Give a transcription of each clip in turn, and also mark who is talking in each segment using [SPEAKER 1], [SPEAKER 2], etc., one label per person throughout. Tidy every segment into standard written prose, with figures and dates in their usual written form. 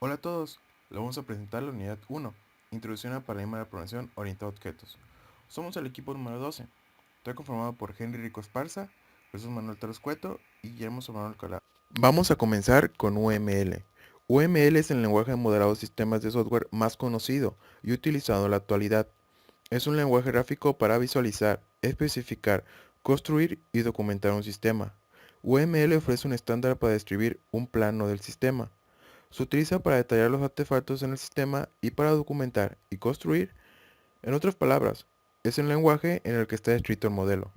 [SPEAKER 1] Hola a todos, le vamos a presentar la unidad 1, Introducción al Paradigma de la Programación Orientada a Objetos. Somos el equipo número 12. Estoy conformado por Henry Rico Esparza, Jesús Manuel Torres Cueto y Guillermo Manuel Calado. Vamos a comenzar con UML. UML es el lenguaje de modelado de sistemas de software más conocido y utilizado en la actualidad. Es un lenguaje gráfico para visualizar, especificar, construir y documentar un sistema. UML ofrece un estándar para describir un plano del sistema. Se utiliza para detallar los artefactos en el sistema y para documentar y construir. En otras palabras, es el lenguaje en el que está escrito el modelo.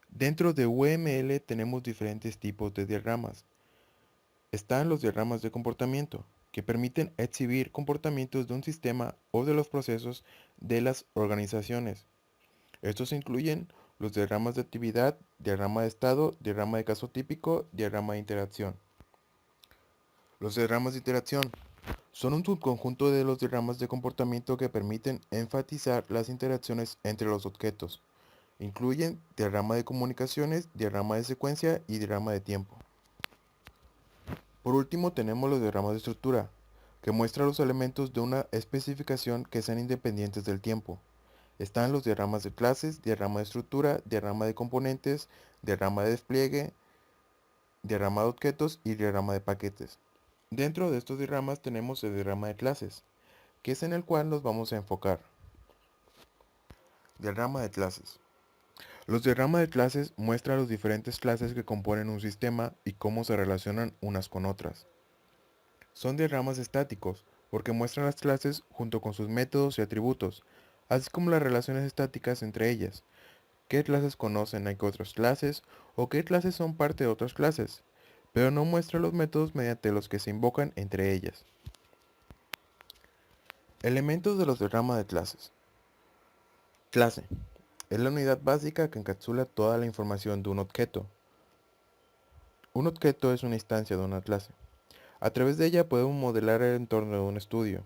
[SPEAKER 1] Dentro de UML tenemos diferentes tipos de diagramas. Están los diagramas de comportamiento, que permiten exhibir comportamientos de un sistema o de los procesos de las organizaciones. Estos incluyen los diagramas de actividad, diagrama de estado, diagrama de caso típico, diagrama de interacción. Los diagramas de interacción son un subconjunto de los diagramas de comportamiento que permiten enfatizar las interacciones entre los objetos. Incluyen diagrama de comunicaciones, diagrama de secuencia y diagrama de tiempo. Por último tenemos los diagramas de estructura, que muestran los elementos de una especificación que sean independientes del tiempo. Están los diagramas de clases, diagrama de estructura, diagrama de componentes, diagrama de despliegue, diagrama de objetos y diagrama de paquetes. Dentro de estos diagramas tenemos el diagrama de clases, que es en el cual nos vamos a enfocar. Diagrama de clases. Los diagramas de clases muestran las diferentes clases que componen un sistema y cómo se relacionan unas con otras. Son diagramas estáticos, porque muestran las clases junto con sus métodos y atributos, así como las relaciones estáticas entre ellas, qué clases conocen a qué otras clases o qué clases son parte de otras clases, pero no muestra los métodos mediante los que se invocan entre ellas. Elementos de los diagramas de clases. Clase. Es la unidad básica que encapsula toda la información de un objeto. Un objeto es una instancia de una clase. A través de ella podemos modelar el entorno de un estudio,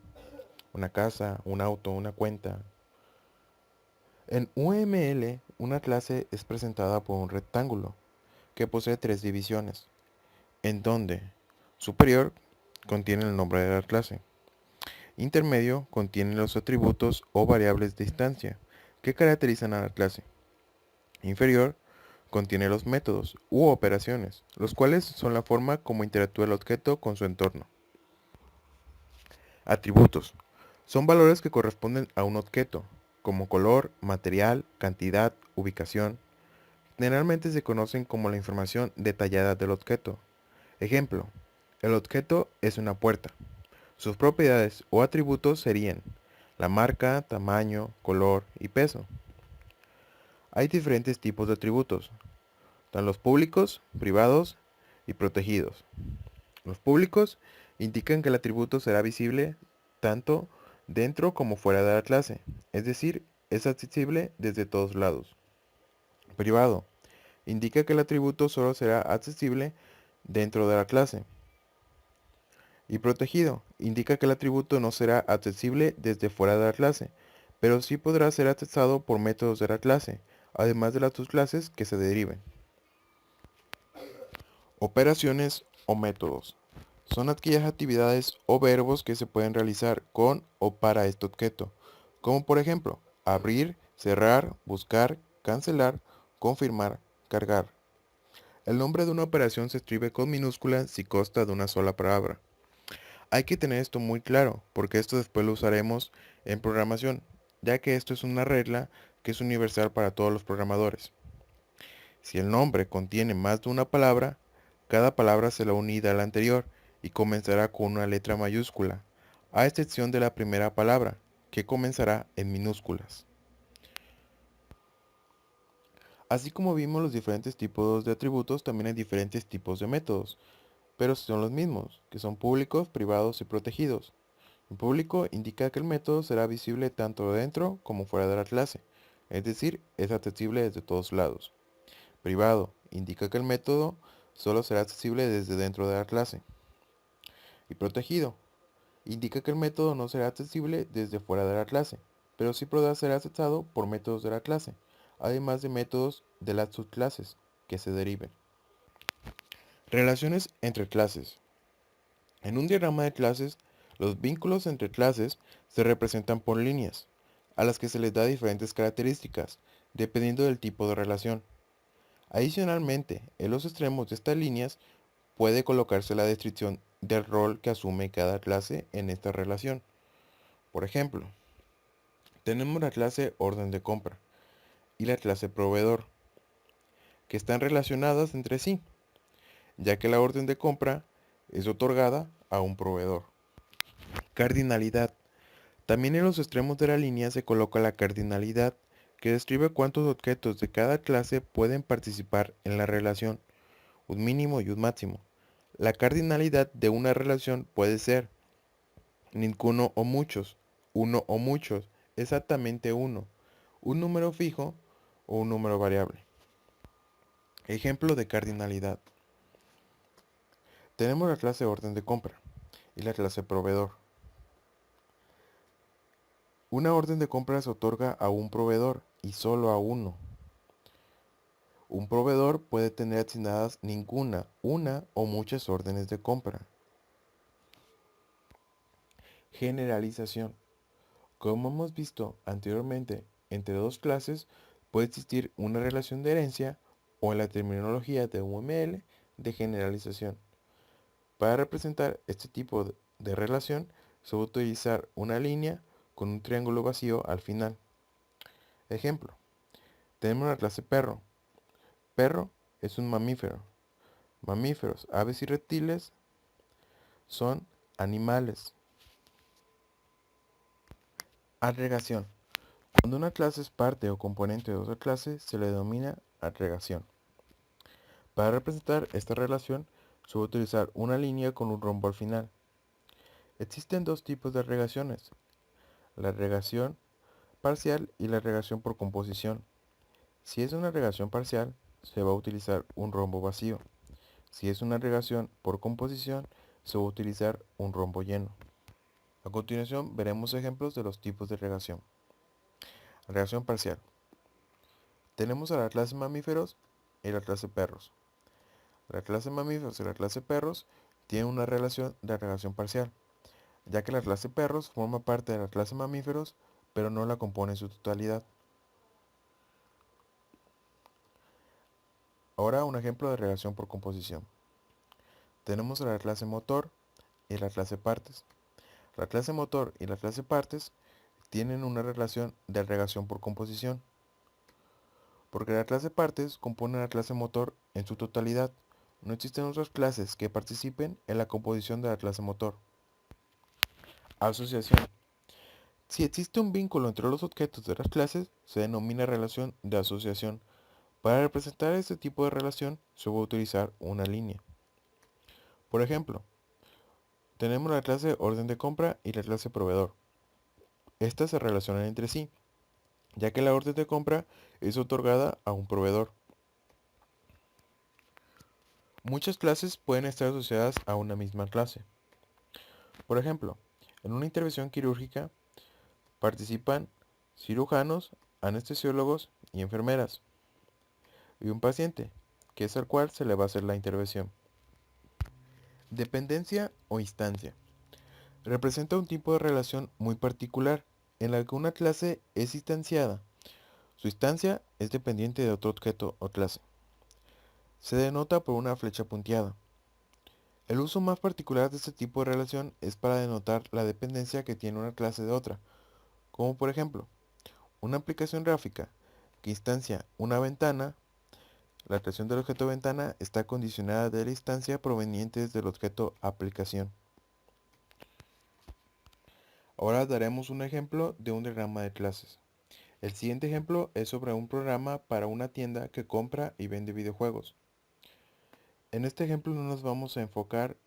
[SPEAKER 1] una casa, un auto, una cuenta. En UML, una clase es presentada por un rectángulo que posee tres divisiones, en donde superior contiene el nombre de la clase, intermedio contiene los atributos o variables de instancia que caracterizan a la clase, inferior contiene los métodos u operaciones, los cuales son la forma como interactúa el objeto con su entorno. Atributos. Son valores que corresponden a un objeto, como color, material, cantidad, ubicación. Generalmente se conocen como la información detallada del objeto. Ejemplo, el objeto es una puerta. Sus propiedades o atributos serían la marca, tamaño, color y peso. Hay diferentes tipos de atributos. Están los públicos, privados y protegidos. Los públicos indican que el atributo será visible tanto dentro como fuera de la clase, es decir, es accesible desde todos lados. Privado indica que el atributo solo será accesible dentro de la clase. Y protegido indica que el atributo no será accesible desde fuera de la clase, pero sí podrá ser accesado por métodos de la clase, además de las subclases que se deriven. Operaciones o métodos. Son aquellas actividades o verbos que se pueden realizar con o para este objeto, como por ejemplo, abrir, cerrar, buscar, cancelar, confirmar, cargar. El nombre de una operación se escribe con minúsculas si consta de una sola palabra. Hay que tener esto muy claro, porque esto después lo usaremos en programación, ya que esto es una regla que es universal para todos los programadores. Si el nombre contiene más de una palabra, cada palabra será unida a la anterior y comenzará con una letra mayúscula, a excepción de la primera palabra, que comenzará en minúsculas. Así como vimos los diferentes tipos de atributos, también hay diferentes tipos de métodos, pero son los mismos, que son públicos, privados y protegidos. En público indica que el método será visible tanto dentro como fuera de la clase, es decir, es accesible desde todos lados. Privado indica que el método solo será accesible desde dentro de la clase. Y protegido indica que el método no será accesible desde fuera de la clase, pero sí podrá ser accesado por métodos de la clase, además de métodos de las subclases que se deriven. Relaciones entre clases. En un diagrama de clases, los vínculos entre clases se representan por líneas, a las que se les da diferentes características, dependiendo del tipo de relación. Adicionalmente, en los extremos de estas líneas puede colocarse la descripción del rol que asume cada clase en esta relación. Por ejemplo, tenemos la clase orden de compra y la clase proveedor, que están relacionadas entre sí, ya que la orden de compra es otorgada a un proveedor. Cardinalidad. También en los extremos de la línea se coloca la cardinalidad, que describe cuántos objetos de cada clase pueden participar en la relación, un mínimo y un máximo. La cardinalidad de una relación puede ser ninguno o muchos, uno o muchos, exactamente uno, un número fijo o un número variable. Ejemplo de cardinalidad. Tenemos la clase orden de compra y la clase proveedor. Una orden de compra se otorga a un proveedor y solo a uno. Un proveedor puede tener asignadas ninguna, una o muchas órdenes de compra. Generalización. Como hemos visto anteriormente, entre dos clases puede existir una relación de herencia o en la terminología de UML de generalización. Para representar este tipo de relación se va a utilizar una línea con un triángulo vacío al final. Ejemplo, tenemos la clase perro. Perro es un mamífero. Mamíferos, aves y reptiles son animales. Agregación. Cuando una clase es parte o componente de otra clase, se le denomina agregación. Para representar esta relación, se va a utilizar una línea con un rombo al final. Existen dos tipos de agregaciones, la agregación parcial y la agregación por composición. Si es una agregación parcial, se va a utilizar un rombo vacío. Si es una agregación por composición, se va a utilizar un rombo lleno. A continuación veremos ejemplos de los tipos de agregación. Agregación parcial. Tenemos a la clase mamíferos y la clase perros. La clase mamíferos y la clase perros tienen una relación de agregación parcial, ya que la clase perros forma parte de la clase mamíferos, pero no la compone en su totalidad. Ahora un ejemplo de relación por composición. Tenemos a la clase motor y la clase partes. La clase motor y la clase partes tienen una relación de agregación por composición, porque la clase partes compone a la clase motor en su totalidad. No existen otras clases que participen en la composición de la clase motor. Asociación. Si existe un vínculo entre los objetos de las clases, se denomina relación de asociación. Para representar este tipo de relación, se va a utilizar una línea. Por ejemplo, tenemos la clase orden de compra y la clase proveedor. Estas se relacionan entre sí, ya que la orden de compra es otorgada a un proveedor. Muchas clases pueden estar asociadas a una misma clase. Por ejemplo, en una intervención quirúrgica participan cirujanos, anestesiólogos y enfermeras, y un paciente, que es al cual se le va a hacer la intervención. Dependencia o instancia. Representa un tipo de relación muy particular en la que una clase es instanciada. Su instancia es dependiente de otro objeto o clase. Se denota por una flecha punteada. El uso más particular de este tipo de relación es para denotar la dependencia que tiene una clase de otra, como por ejemplo, una aplicación gráfica que instancia una ventana. La creación del objeto ventana está condicionada de la instancia proveniente del objeto aplicación. Ahora daremos un ejemplo de un diagrama de clases. El siguiente ejemplo es sobre un programa para una tienda que compra y vende videojuegos. En este ejemplo no nos vamos a enfocar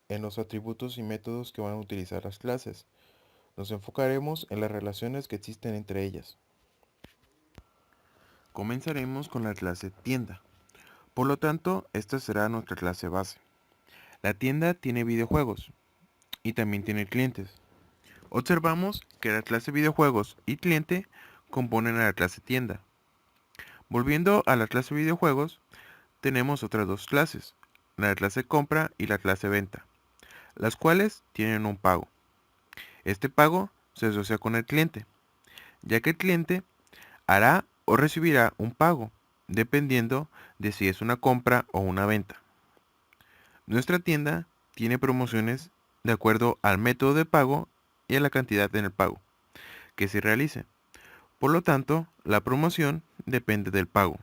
[SPEAKER 1] en los atributos y métodos que van a utilizar las clases. Nos enfocaremos en las relaciones que existen entre ellas. Comenzaremos con la clase tienda. Por lo tanto, esta será nuestra clase base. La tienda tiene videojuegos y también tiene clientes. Observamos que la clase videojuegos y cliente componen a la clase tienda. Volviendo a la clase videojuegos, tenemos otras dos clases, la clase compra y la clase venta. las cuales tienen un pago. Este pago se asocia con el cliente, ya que el cliente hará o recibirá un pago, dependiendo de si es una compra o una venta. Nuestra tienda tiene promociones de acuerdo al método de pago y a la cantidad en el pago que se realice. Por lo tanto, la promoción depende del pago.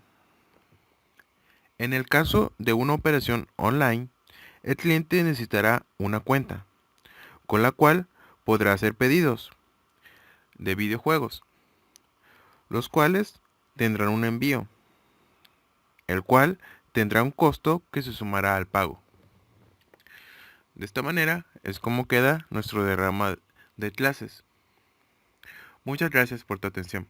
[SPEAKER 1] En el caso de una operación online, el cliente necesitará una cuenta, con la cual podrá hacer pedidos de videojuegos, los cuales tendrán un envío, el cual tendrá un costo que se sumará al pago. De esta manera es como queda nuestro diagrama de clases. Muchas gracias por tu atención.